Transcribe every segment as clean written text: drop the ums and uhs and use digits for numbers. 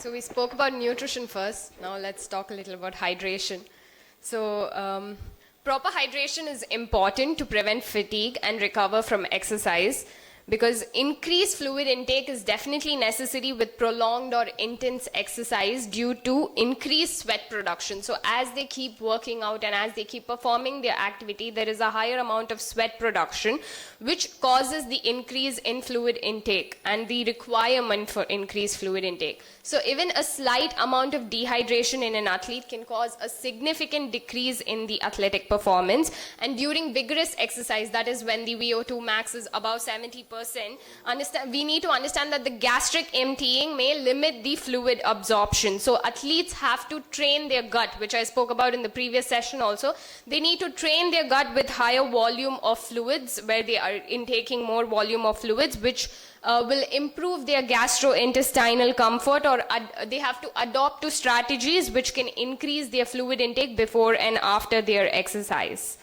So we spoke about nutrition first. Now let's talk a little about hydration. So proper hydration is important to prevent fatigue and recover from exercise, because increased fluid intake is definitely necessary with prolonged or intense exercise due to increased sweat production. So as they keep working out and as they keep performing their activity, there is a higher amount of sweat production, which causes the increase in fluid intake and the requirement for increased fluid intake. So even a slight amount of dehydration in an athlete can cause a significant decrease in the athletic performance. And during vigorous exercise, that is when the VO2 max is above 70%, we need to understand that the gastric emptying may limit the fluid absorption. So athletes have to train their gut, which I spoke about in the previous session also. They need to train their gut with higher volume of fluids, where they are intaking more volume of fluids, which will improve their gastrointestinal comfort, or they have to adopt to strategies which can increase their fluid intake before and after their exercise.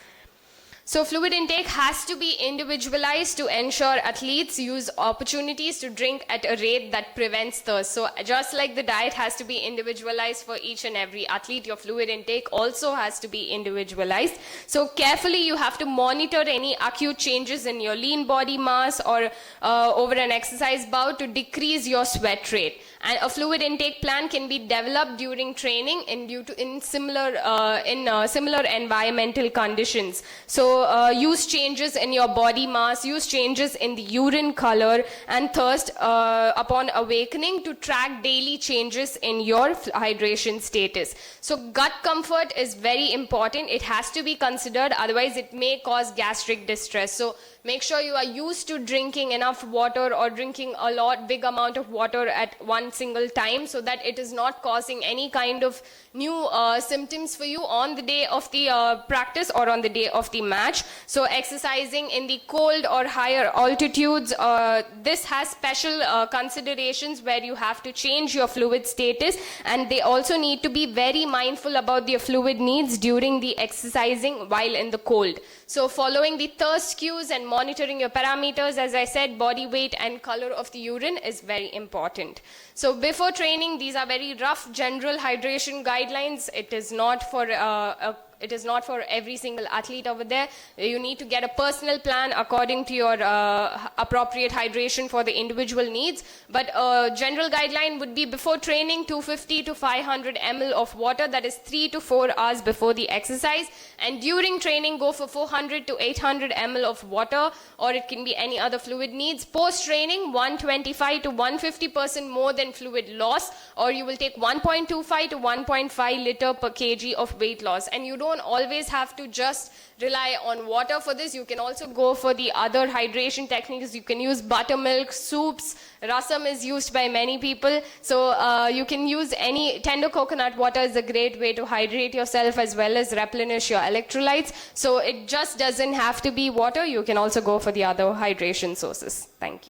So fluid intake has to be individualized to ensure athletes use opportunities to drink at a rate that prevents thirst. So just like the diet has to be individualized for each and every athlete, your fluid intake also has to be individualized. So carefully you have to monitor any acute changes in your lean body mass or over an exercise bout to decrease your sweat rate. And a fluid intake plan can be developed during training in similar environmental conditions. So use changes in your body mass, use changes in the urine color and thirst upon awakening to track daily changes in your hydration status. So gut comfort is very important. It has to be considered, otherwise it may cause gastric distress. So make sure you are used to drinking enough water or drinking big amount of water at one single time, so that it is not causing any kind of new symptoms for you on the day of the practice or on the day of the match. So exercising in the cold or higher altitudes, this has special considerations where you have to change your fluid status, and they also need to be very mindful about their fluid needs during the exercising while in the cold. So following the thirst cues and monitoring your parameters, as I said, body weight and color of the urine is very important. So before training, these are very rough general hydration guidelines. It is not for every single athlete over there. You need to get a personal plan according to your appropriate hydration for the individual needs. But a general guideline would be before training, 250 to 500 ml of water, that is 3 to 4 hours before the exercise. And during training, go for 400 to 800 ml of water, or it can be any other fluid needs. Post-training, 125 to 150% more than fluid loss, or you will take 1.25 to 1.5 liter per kg of weight loss. And you don't always have to just rely on water for this. You can also go for the other hydration techniques. You can use buttermilk, soups, rasam is used by many people. So you can use any tender coconut water is a great way to hydrate yourself as well as replenish your electrolytes. So it just doesn't have to be water. You can also go for the other hydration sources. Thank you.